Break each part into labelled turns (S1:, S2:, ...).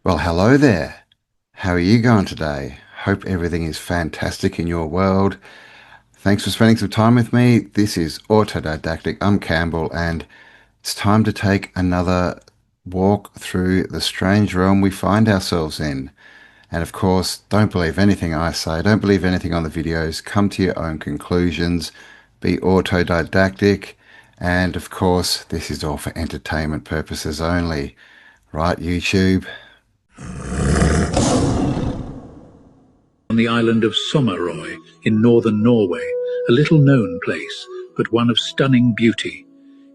S1: Well, hello there. How are you going today? Hope everything is fantastic in your world. Thanks for spending some time with me. This is Autodidactic. I'm Campbell, and it's time to take another walk through the strange realm we find ourselves in. And of course, don't believe anything I say. Don't believe anything on the videos. Come to your own conclusions. Be autodidactic. And of course, this is all for entertainment purposes only. Right, YouTube?
S2: On the island of Sommerøy in northern Norway, a little-known place, but one of stunning beauty.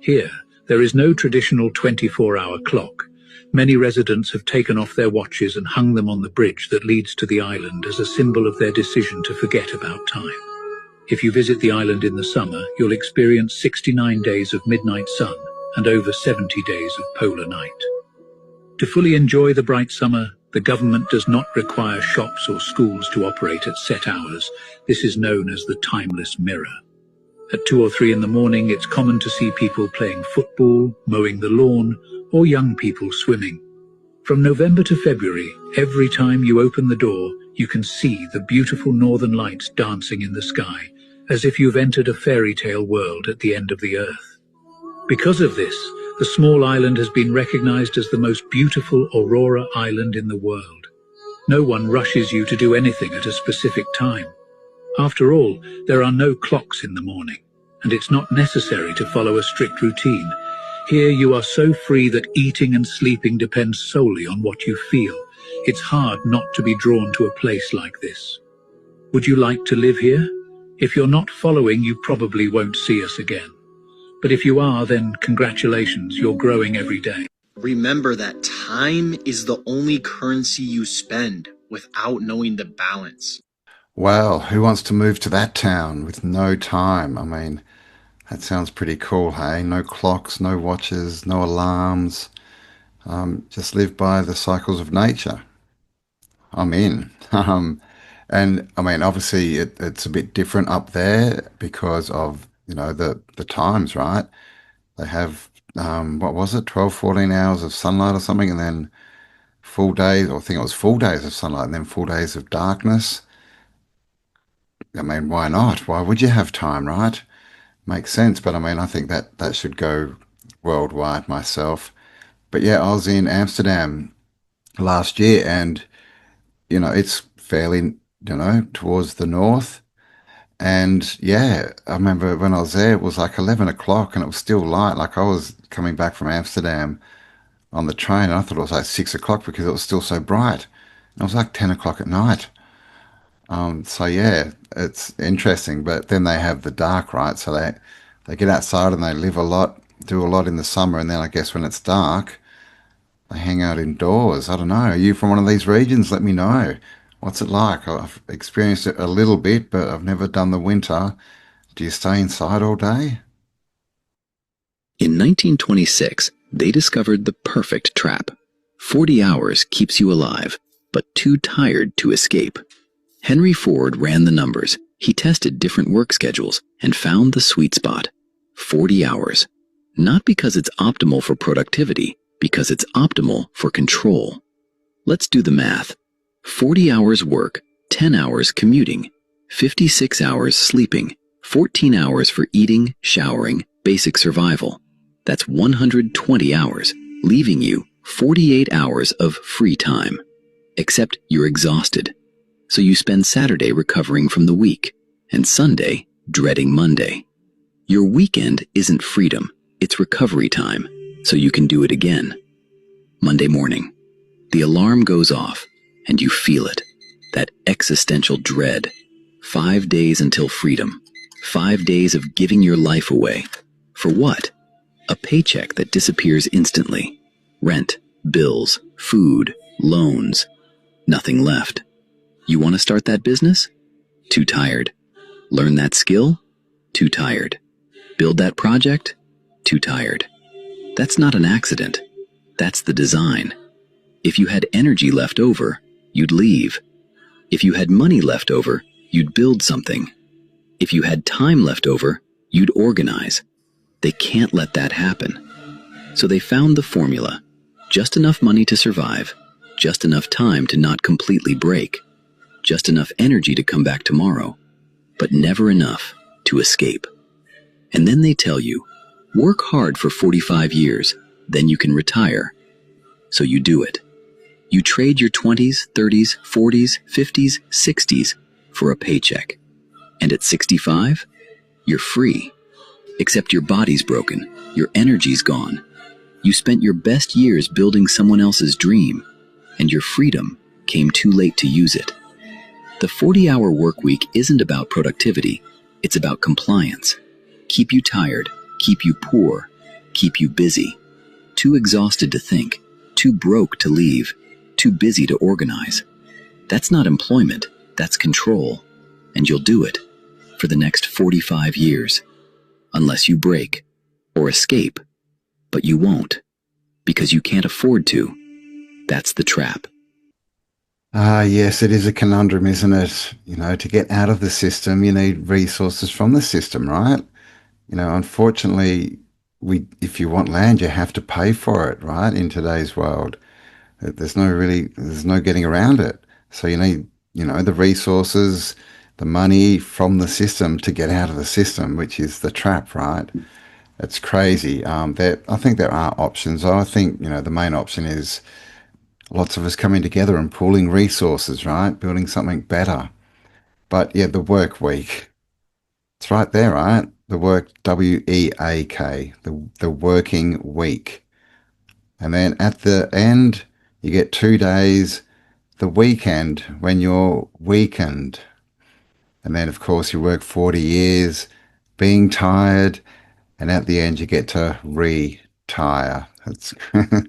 S2: Here, there is no traditional 24-hour clock. Many residents have taken off their watches and hung them on the bridge that leads to the island as a symbol of their decision to forget about time. If you visit the island in the summer, you'll experience 69 days of midnight sun and over 70 days of polar night. To fully enjoy the bright summer, the government does not require shops or schools to operate at set hours. This is known as the timeless mirror. At 2 or 3 in the morning, it's common to see people playing football, mowing the lawn, or young people swimming. From November to February, every time you open the door, you can see the beautiful northern lights dancing in the sky, as if you've entered a fairy tale world at the end of the earth. Because of this, the small island has been recognized as the most beautiful aurora island in the world. No one rushes you to do anything at a specific time. After all, there are no clocks in the morning, and it's not necessary to follow a strict routine. Here you are so free that eating and sleeping depends solely on what you feel. It's hard not to be drawn to a place like this. Would you like to live here? If you're not following, you probably won't see us again. But if you are, then congratulations, you're growing every day.
S3: Remember that time is the only currency you spend without knowing the balance.
S1: Well, who wants to move to that town with no time? I mean, that sounds pretty cool, hey? No clocks, no watches, no alarms. Just live by the cycles of nature. I'm in. And I mean, obviously it's a bit different up there because of, the times, right? They have, what was it, 12, 14 hours of sunlight or something, and then full days, or I think it was full days of sunlight, and then full days of darkness. I mean, why not? Why would you have time, right? Makes sense, but I mean, I think that should go worldwide myself. But yeah, I was in Amsterdam last year, and, it's fairly, towards the north. And yeah, I remember when I was there, it was like 11 o'clock and it was still light. Like I was coming back from Amsterdam on the train and I thought it was like 6 o'clock because it was still so bright. And it was like 10 o'clock at night. So yeah, it's interesting. But then they have the dark, right? So they get outside and they live a lot, do a lot in the summer. And then I guess when it's dark, they hang out indoors. I don't know. Are you from one of these regions? Let me know. What's it like? I've experienced it a little bit, but I've never done the winter. Do you stay inside all day?
S4: In 1926, they discovered the perfect trap. 40 hours keeps you alive, but too tired to escape. Henry Ford ran the numbers. He tested different work schedules and found the sweet spot. 40 hours. Not because it's optimal for productivity, because it's optimal for control. Let's do the math. 40 hours work, 10 hours commuting, 56 hours sleeping, 14 hours for eating, showering, basic survival. That's 120 hours, leaving you 48 hours of free time. Except you're exhausted. So you spend Saturday recovering from the week, and Sunday dreading Monday. Your weekend isn't freedom, it's recovery time, so you can do it again. Monday morning, the alarm goes off, and you feel it, that existential dread. 5 days until freedom. 5 days of giving your life away. For what? A paycheck that disappears instantly. Rent, bills, food, loans. Nothing left. You want to start that business? Too tired. Learn that skill? Too tired. Build that project? Too tired. That's not an accident. That's the design. If you had energy left over, you'd leave. If you had money left over, you'd build something. If you had time left over, you'd organize. They can't let that happen. So they found the formula. Just enough money to survive, just enough time to not completely break, just enough energy to come back tomorrow, but never enough to escape. And then they tell you, work hard for 45 years, then you can retire. So you do it. You trade your 20s, 30s, 40s, 50s, 60s for a paycheck. And at 65, you're free. Except your body's broken, your energy's gone. You spent your best years building someone else's dream, and your freedom came too late to use it. The 40-hour work week isn't about productivity, it's about compliance. Keep you tired, keep you poor, keep you busy. Too exhausted to think, too broke to leave, too busy to organize. That's not employment, that's control. And you'll do it for the next 45 years. Unless you break or escape. But you won't, because you can't afford to. That's the trap.
S1: Yes, it is a conundrum, isn't it? You know, to get out of the system, you need resources from the system, right? You know, unfortunately, if you want land, you have to pay for it, right? In today's world, there's no getting around it. So you need, you know, the resources, the money from the system to get out of the system, which is the trap, right? It's crazy. I think there are options. I think, you know, the main option is lots of us coming together and pooling resources, right? Building something better. But yeah, the work week. It's right there, right? The work, WEAK, the working week. And then at the end, you get 2 days, the weekend, when you're weakened. And then, of course, you work 40 years, being tired, and at the end, you get to retire. That's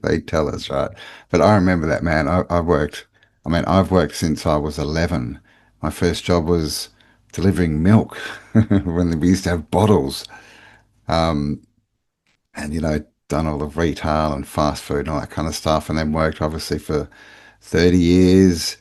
S1: they tell us, right? But I remember that, man. I've worked since I was 11. My first job was delivering milk when we used to have bottles. And, you know, done all the retail and fast food and all that kind of stuff. And then worked, obviously, for 30 years,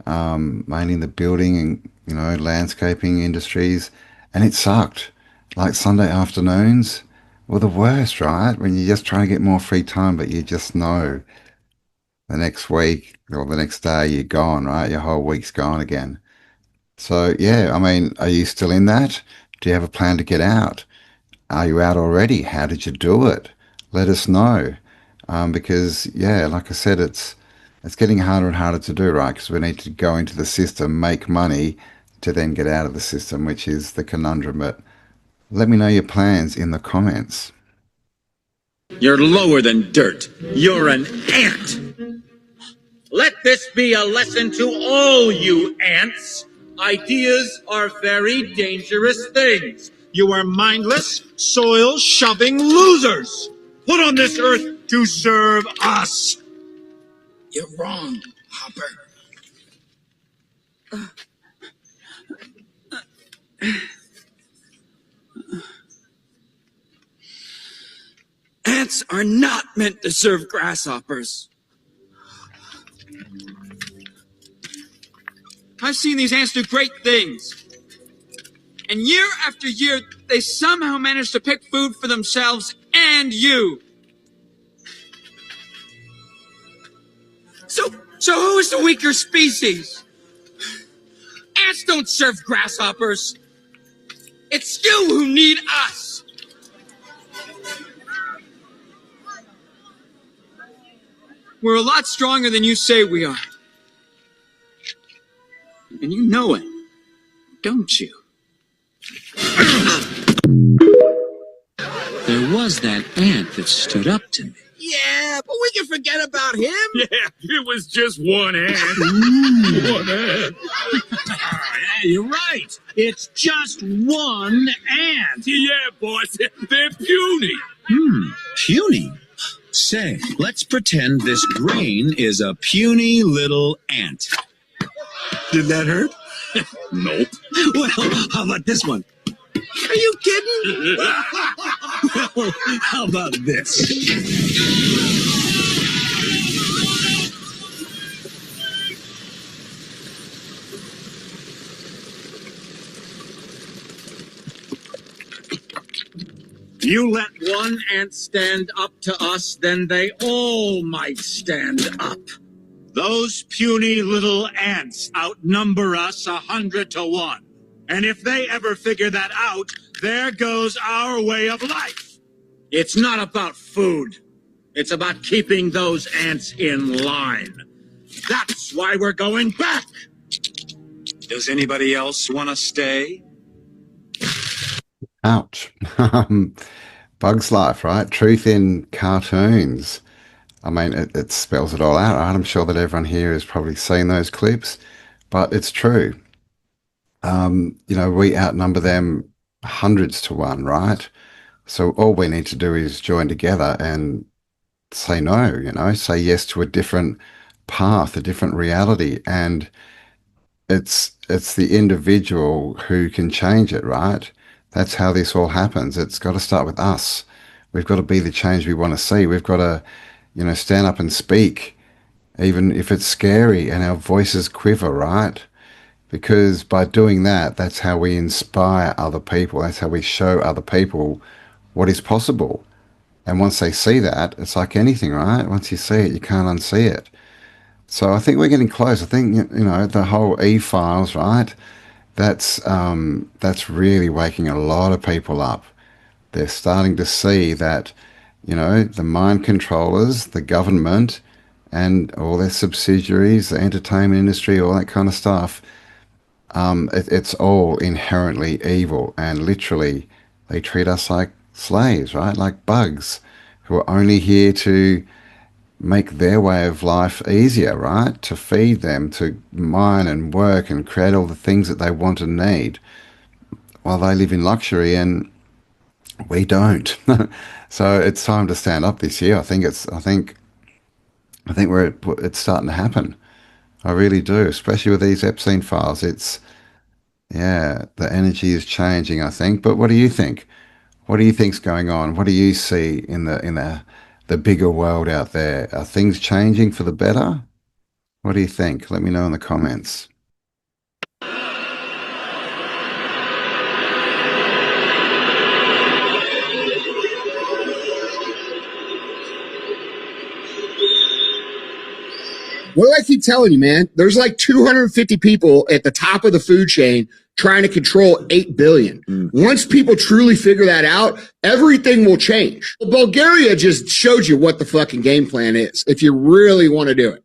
S1: mainly in the building and, you know, landscaping industries. And it sucked. Like Sunday afternoons were the worst, right? When you're just trying to get more free time, but you just know the next week or the next day you're gone, right? Your whole week's gone again. So, yeah, I mean, are you still in that? Do you have a plan to get out? Are you out already? How did you do it? Let us know. Because, yeah, like I said, it's getting harder and harder to do, right? Because we need to go into the system, make money to then get out of the system, which is the conundrum. But let me know your plans in the comments.
S5: You're lower than dirt. You're an ant. Let this be a lesson to all you ants. Ideas are very dangerous things. You are mindless, soil-shoving losers, put on this earth to serve us.
S6: You're wrong, Hopper. Ants are not meant to serve grasshoppers. I've seen these ants do great things. And year after year, they somehow manage to pick food for themselves and you. So who is the weaker species? Ants don't serve grasshoppers. It's you who need us. We're a lot stronger than you say we are. And you know it, don't you?
S7: There was that ant that stood up to me.
S6: Yeah, but we can forget about him.
S5: Yeah, it was just one ant. One ant.
S7: Yeah, you're right. It's just one ant.
S5: Yeah, boss, they're puny.
S7: Puny? Say, let's pretend this grain is a puny little ant.
S6: Did that hurt?
S5: Nope.
S7: Well, how about this one?
S6: Are you kidding?
S7: Well, how about this?
S5: You let one ant stand up to us, then they all might stand up. Those puny little ants outnumber us 100 to 1. And if they ever figure that out, there goes our way of life. It's not about food. It's about keeping those ants in line. That's why we're going back.
S7: Does anybody else want to stay?
S1: Ouch. Bug's Life, right? Truth in cartoons. I mean, it spells it all out, right? I'm sure that everyone here has probably seen those clips, but it's true. We outnumber them hundreds to 1, right? So all we need to do is join together and say no, say yes to a different path, a different reality. And it's the individual who can change it, right? That's how this all happens. It's got to start with us. We've got to be the change we want to see. We've got to, stand up and speak, even if it's scary and our voices quiver, right? Because by doing that, that's how we inspire other people. That's how we show other people what is possible. And once they see that, it's like anything, right? Once you see it, you can't unsee it. So I think we're getting close. I think, the whole e-files, right? That's really waking a lot of people up. They're starting to see that, the mind controllers, the government, and all their subsidiaries, the entertainment industry, all that kind of stuff, it's all inherently evil. And literally, they treat us like slaves, right? Like bugs who are only here to make their way of life easier, right? To feed them, to mine and work and create all the things that they want and need, while they live in luxury and we don't. So it's time to stand up this year. I think it's starting to happen. I really do, especially with these Epstein files. The energy is changing, I think. But what do you think? What do you think's going on? What do you see in the bigger world out there? Are things changing for the better? What do you think? Let me know in the comments.
S8: What do I keep telling you, man? There's like 250 people at the top of the food chain trying to control 8 billion. Once people truly figure that out, everything will change. Bulgaria just showed you what the fucking game plan is, if you really want to do it.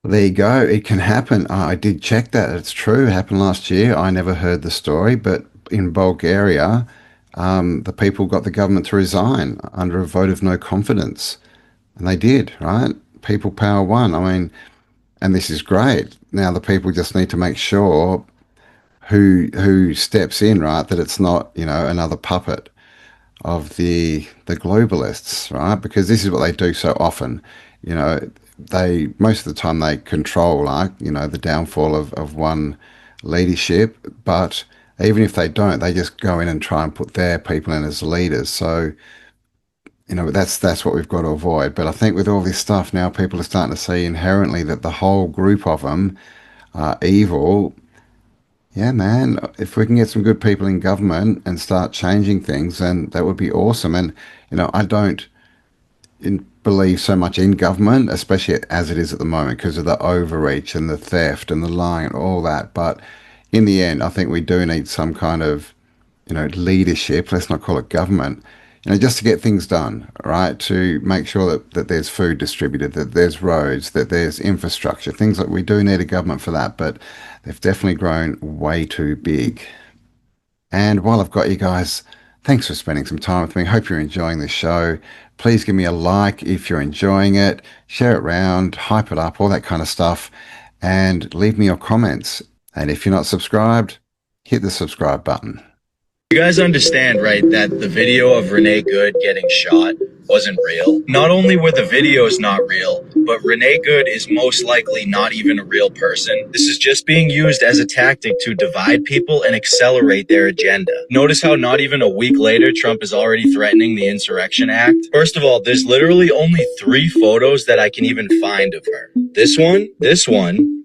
S1: There you go. It can happen. I did check that. It's true. It happened last year. I never heard the story, but in Bulgaria, the people got the government to resign under a vote of no confidence. And they did, right? People power won. I mean, and this is great. Now the people just need to make sure who steps in, right? That it's not, another puppet of the globalists, right? Because this is what they do so often. They most of the time they control, like, the downfall of one leadership. But even if they don't, they just go in and try and put their people in as leaders. So that's what we've got to avoid. But I think with all this stuff now, people are starting to see inherently that the whole group of them are evil. Yeah, man, if we can get some good people in government and start changing things, then that would be awesome. And, I don't believe so much in government, especially as it is at the moment, because of the overreach and the theft and the lying and all that. But in the end, I think we do need some kind of, leadership. Let's not call it government. Just to get things done, right? To make sure that there's food distributed, that there's roads, that there's infrastructure, things like we do need a government for that, but they've definitely grown way too big. And while I've got you guys, thanks for spending some time with me. Hope you're enjoying this show. Please give me a like if you're enjoying it, share it around, hype it up, all that kind of stuff, and leave me your comments. And if you're not subscribed, hit the subscribe button.
S3: You guys understand, right, that the video of Renee Good getting shot wasn't real? Not only were the videos not real, but Renee Good is most likely not even a real person. This is just being used as a tactic to divide people and accelerate their agenda. Notice how not even a week later, Trump is already threatening the Insurrection Act? First of all, there's literally only 3 photos that I can even find of her. This one,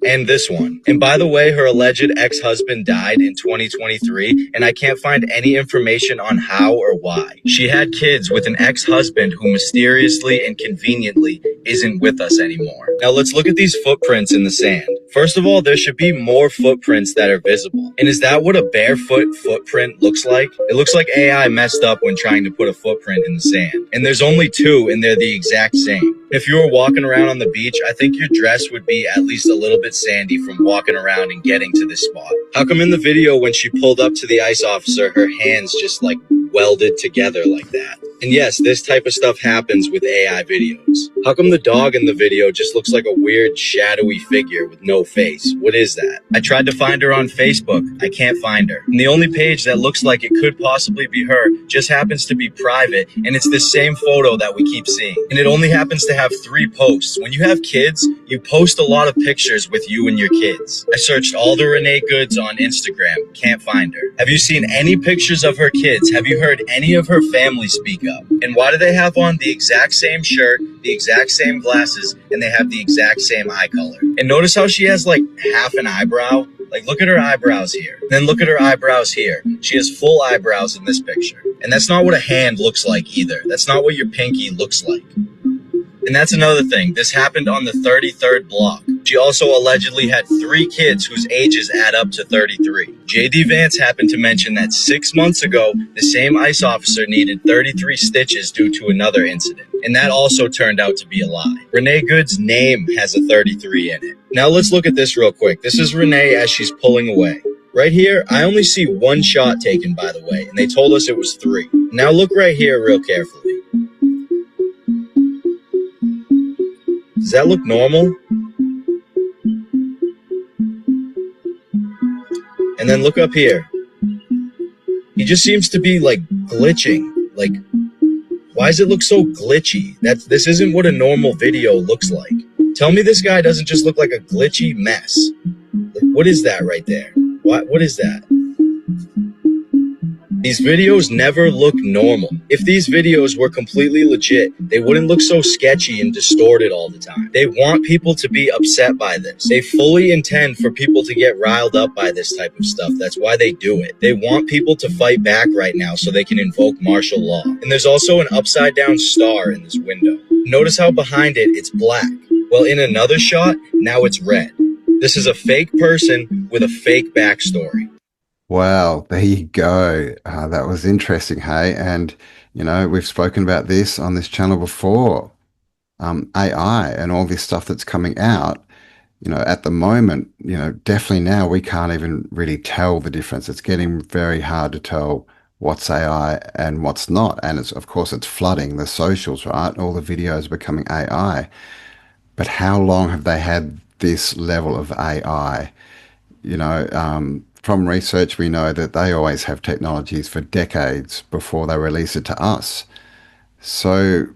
S3: and this one. And by the way, her alleged ex-husband died in 2023, and I can't find any information on how or why. She had kids with an ex-husband who mysteriously and conveniently isn't with us anymore. Now let's look at these footprints in the sand. First of all, there should be more footprints that are visible. And is that what a barefoot footprint looks like? It looks like AI messed up when trying to put a footprint in the sand. And there's only two, and they're the exact same. If you were walking around on the beach, I think your dress would be at least a little bit sandy from walking around and getting to this spot. How come in the video when she pulled up to the ICE officer, her hands just like welded together like that? And yes, this type of stuff happens with AI videos. How come the dog in the video just looks like a weird shadowy figure with no face? What is that? I tried to find her on Facebook. I can't find her. And the only page that looks like it could possibly be her just happens to be private, and it's the same photo that we keep seeing. And it only happens to have 3 posts. When you have kids, you post a lot of pictures with you and your kids. I searched all the Renee Goods on Instagram. Can't find her. Have you seen any pictures of her kids? Have you heard any of her family speak up? And why do they have on the exact same shirt, the exact same glasses, and they have the exact same eye color? And notice how she has like half an eyebrow? Like, look at her eyebrows here. Then look at her eyebrows here. She has full eyebrows in this picture. And that's not what a hand looks like either. That's not what your pinky looks like. And that's another thing. This happened on the 33rd block. She also allegedly had 3 kids whose ages add up to 33. JD Vance happened to mention that 6 months ago, the same ICE officer needed 33 stitches due to another incident. And that also turned out to be a lie. Renee Good's name has a 33 in it. Now let's look at this real quick. This is Renee as she's pulling away. Right here, I only see 1 shot taken, by the way, and they told us it was 3. Now look right here real carefully. Does that look normal? And then look up here. He just seems to be like glitching. Like, why does it look so glitchy? This isn't what a normal video looks like. Tell me this guy doesn't just look like a glitchy mess. Like, what is that right there? What is that? These videos never look normal. If these videos were completely legit, they wouldn't look so sketchy and distorted all the time. They want people to be upset by this. They fully intend for people to get riled up by this type of stuff. That's why they do it. They want people to fight back right now so they can invoke martial law. And there's also an upside down star in this window. Notice how behind it, it's black. Well, in another shot, now it's red. This is a fake person with a fake backstory.
S1: Wow, there you go. That was interesting, hey? And, you know, we've spoken about this on this channel before. AI and all this stuff that's coming out, you know, at the moment, you know, definitely now we can't even really tell the difference. It's getting very hard to tell what's AI and what's not. And it's, of course, it's flooding the socials, right? All the videos are becoming AI. But how long have they had this level of AI? You know, from research, we know that they always have technologies for decades before they release it to us. So,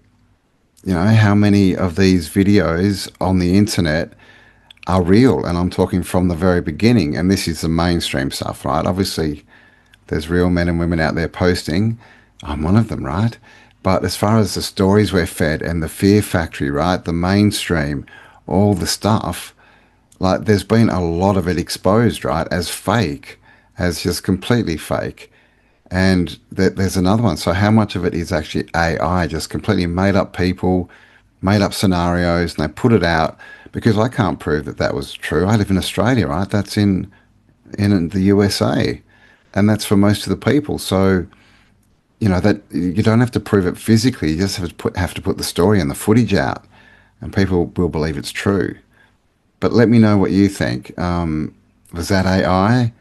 S1: you know, how many of these videos on the internet are real? And I'm talking from the very beginning. And this is the mainstream stuff, right? Obviously, there's real men and women out there posting. I'm one of them, right? But as far as the stories we're fed and the fear factory, right? The mainstream, all the stuff, like there's been a lot of it exposed, right? As fake, as just completely fake. And there's another one. So how much of it is actually AI, just completely made up people, made up scenarios, and they put it out? Because I can't prove that that was true. I live in Australia, right? That's in the USA. And that's for most of the people. So, you know, that you don't have to prove it physically. You just have to put the story and the footage out, and people will believe it's true. But let me know what you think. Was that AI?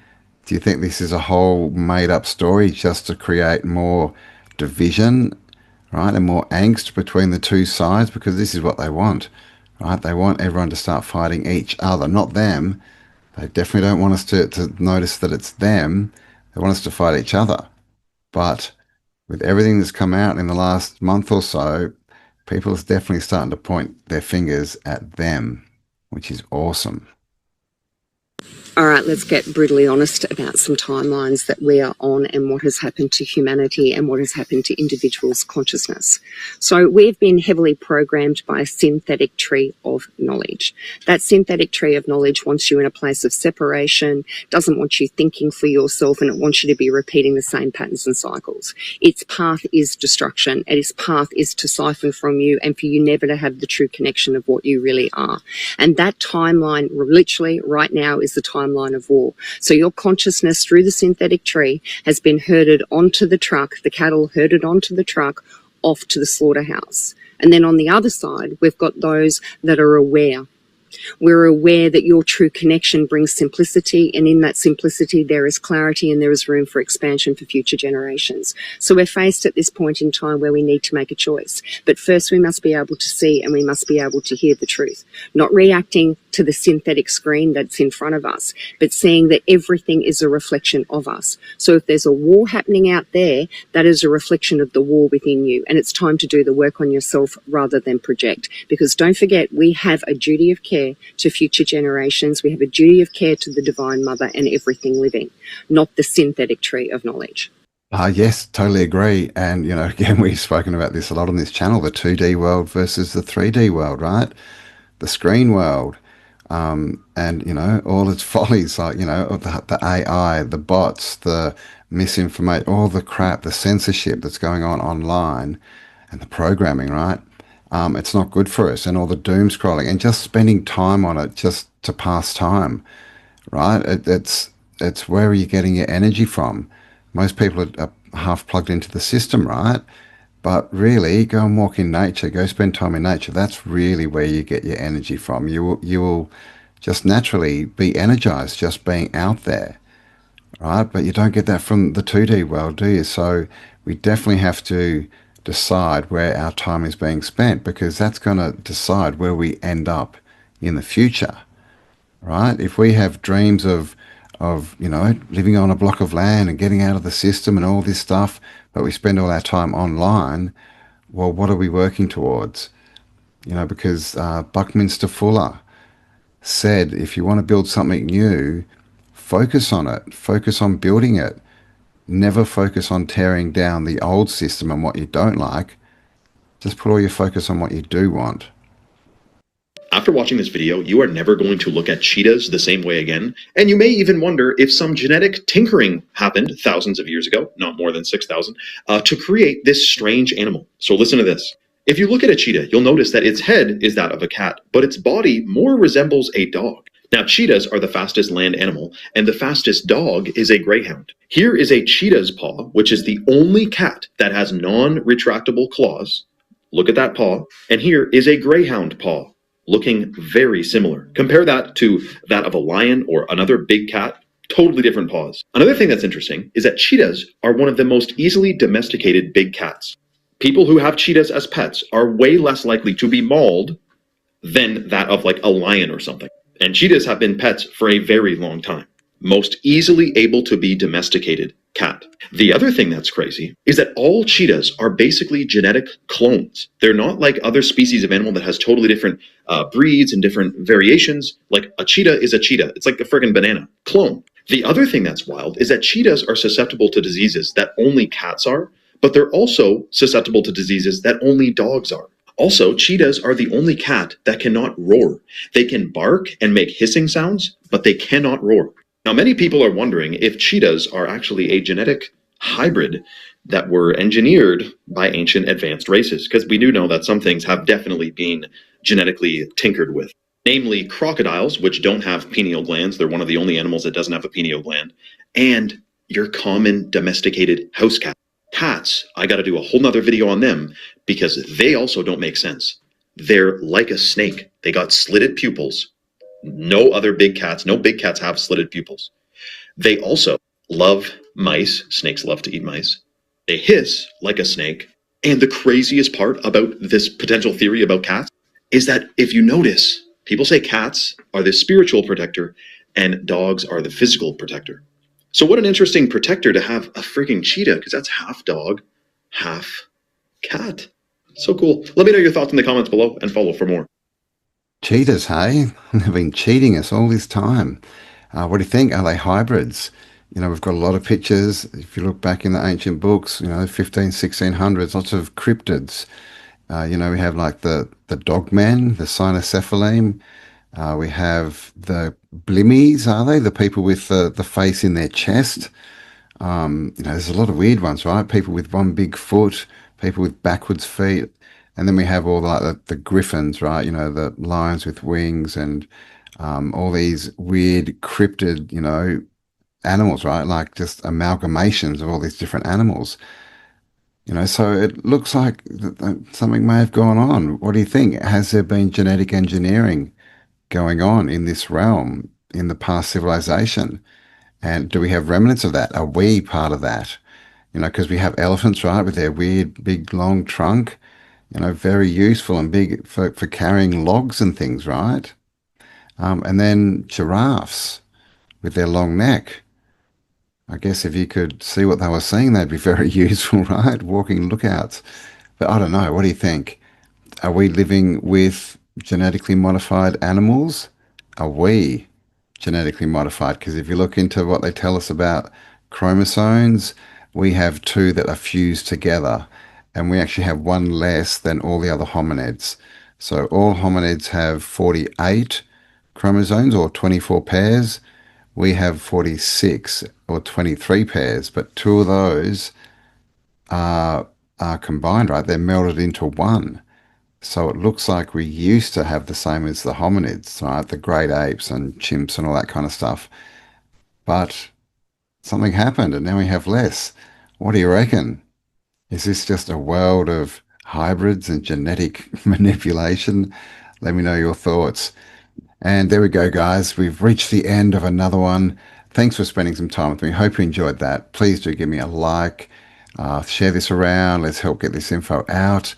S1: Do you think this is a whole made-up story just to create more division, right, and more angst between the two sides? Because this is what they want, right? They want everyone to start fighting each other, not them. They definitely don't want us to notice that it's them. They want us to fight each other. But with everything that's come out in the last month or so, people are definitely starting to point their fingers at them, which is awesome.
S9: All right, let's get brutally honest about some timelines that we are on and what has happened to humanity and what has happened to individuals' consciousness. So we've been heavily programmed by a synthetic tree of knowledge. That synthetic tree of knowledge wants you in a place of separation, doesn't want you thinking for yourself, and it wants you to be repeating the same patterns and cycles. Its path is destruction, and its path is to siphon from you and for you never to have the true connection of what you really are. And that timeline, literally right now, is the timeline of war. So your consciousness through the synthetic tree has been herded onto the truck, the cattle herded onto the truck, off to the slaughterhouse. And then on the other side, we've got those that are aware. We're aware that your true connection brings simplicity, and in that simplicity there is clarity and there is room for expansion for future generations. So we're faced at this point in time where we need to make a choice. But first we must be able to see and we must be able to hear the truth, not reacting to the synthetic screen that's in front of us, but seeing that everything is a reflection of us. So if there's a war happening out there, that is a reflection of the war within you, and it's time to do the work on yourself rather than project. Because don't forget, we have a duty of care to future generations. We have a duty of care to the Divine Mother and everything living, not the synthetic tree of knowledge.
S1: Yes, totally agree. And, you know, again, we've spoken about this a lot on this channel, the 2D world versus the 3D world, right? The screen world. And, you know, all its follies, like, you know, the AI, the bots, the misinformation, all the crap, the censorship that's going on online and the programming, right? It's not good for us, and all the doom scrolling and just spending time on it just to pass time, right? It's where are you getting your energy from? Most people are half plugged into the system, right? But really, go and walk in nature, go spend time in nature. That's really where you get your energy from. You will just naturally be energized just being out there, right? But you don't get that from the 2D world, do you? So we definitely have to decide where our time is being spent, because that's going to decide where we end up in the future, right? If we have dreams of you know, living on a block of land and getting out of the system and all this stuff, but we spend all our time online, well, what are we working towards? You know, because Buckminster Fuller said, if you want to build something new, focus on it, focus on building it. Never focus on tearing down the old system and what you don't like. Just put all your focus on what you do want.
S10: After watching this video, you are never going to look at cheetahs the same way again, and you may even wonder if some genetic tinkering happened thousands of years ago, not more than 6,000, to create this strange animal. So listen to this. If you look at a cheetah, you'll notice that its head is that of a cat, but its body more resembles a dog. Now, cheetahs are the fastest land animal, and the fastest dog is a greyhound. Here is a cheetah's paw, which is the only cat that has non-retractable claws. Look at that paw. And here is a greyhound paw, looking very similar. Compare that to that of a lion or another big cat. Totally different paws. Another thing that's interesting is that cheetahs are one of the most easily domesticated big cats. People who have cheetahs as pets are way less likely to be mauled than that of like a lion or something. And cheetahs have been pets for a very long time. Most easily able to be domesticated cat. The other thing that's crazy is that all cheetahs are basically genetic clones. They're not like other species of animal that has totally different breeds and different variations. Like a cheetah is a cheetah. It's like a friggin' banana. Clone. The other thing that's wild is that cheetahs are susceptible to diseases that only cats are, but they're also susceptible to diseases that only dogs are. Also, cheetahs are the only cat that cannot roar. They can bark and make hissing sounds, but they cannot roar. Now, many people are wondering if cheetahs are actually a genetic hybrid that were engineered by ancient advanced races, because we do know that some things have definitely been genetically tinkered with. Namely, crocodiles, which don't have pineal glands. They're one of the only animals that doesn't have a pineal gland. And your common domesticated house cat. Cats, I got to do a whole nother video on them because they also don't make sense. They're like a snake. They got slitted pupils. No other big cats, no big cats have slitted pupils. They also love mice. Snakes love to eat mice. They hiss like a snake. And the craziest part about this potential theory about cats is that if you notice, people say cats are the spiritual protector and dogs are the physical protector. So what an interesting protector to have a freaking cheetah, because that's half dog, half cat. So cool. Let me know your thoughts in the comments below and follow for more.
S1: Cheaters, hey? They've been cheating us all this time. What do you think? Are they hybrids? We've got a lot of pictures. If you look back in the ancient books, 15, 1600s, lots of cryptids. We have like the dogmen, the cynocephaline. We have the blimmies, are they? The people with the face in their chest. There's a lot of weird ones, right? People with one big foot, people with backwards feet. And then we have all the griffins, right? The lions with wings and all these weird cryptid, animals, right? Like just amalgamations of all these different animals. So it looks like something may have gone on. What do you think? Has there been genetic engineering going on in this realm in the past civilization? And do we have remnants of that? Are we part of that? Because we have elephants, right, with their weird, big, long trunk, very useful and big for carrying logs and things, right? And then giraffes with their long neck. I guess if you could see what they were seeing, they'd be very useful, right? Walking lookouts. But I don't know. What do you think? Are we living with genetically modified animals? Are we genetically modified? Because if you look into what they tell us about chromosomes, we have two that are fused together, and we actually have one less than all the other hominids. So all hominids have 48 chromosomes or 24 pairs. We have 46 or 23 pairs, but two of those are combined, right? They're melded into one. So it looks like we used to have the same as the hominids, right? The great apes and chimps and all that kind of stuff. But something happened and now we have less. What do you reckon? Is this just a world of hybrids and genetic manipulation? Let me know your thoughts. And there we go, guys. We've reached the end of another one. Thanks for spending some time with me. Hope you enjoyed that. Please do give me a like. Share this around. Let's help get this info out.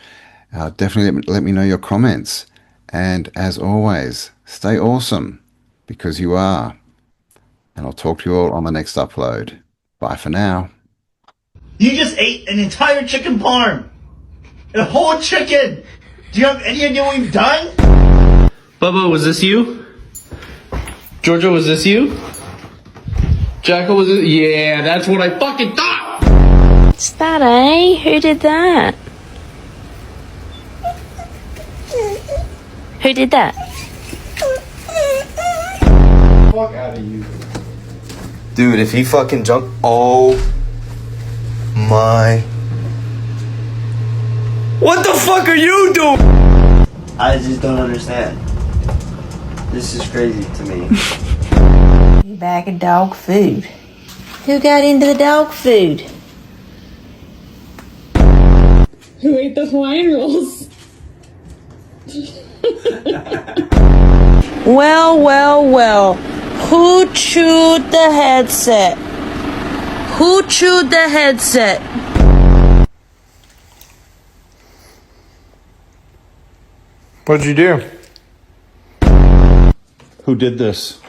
S1: Definitely let me know your comments. And as always, stay awesome because you are. And I'll talk to you all on the next upload. Bye for now.
S11: You just ate an entire chicken parm. A whole chicken. Do you have any idea what you've done?
S12: Bubba, was this you? Georgia, was this you? Jackal, was it? Yeah, that's what I fucking thought!
S13: What's that, eh? Who did that? Who did that?
S11: Fuck out of you.
S14: Dude, if he fucking jumped. Oh my. What the fuck are you doing? I just don't understand. This is crazy to me.
S13: You bag of dog food. Who got into the dog food?
S15: Who ate the Hawaiian rolls?
S13: Well. Who chewed the headset? Who chewed the headset?
S16: What'd you do? Who did this?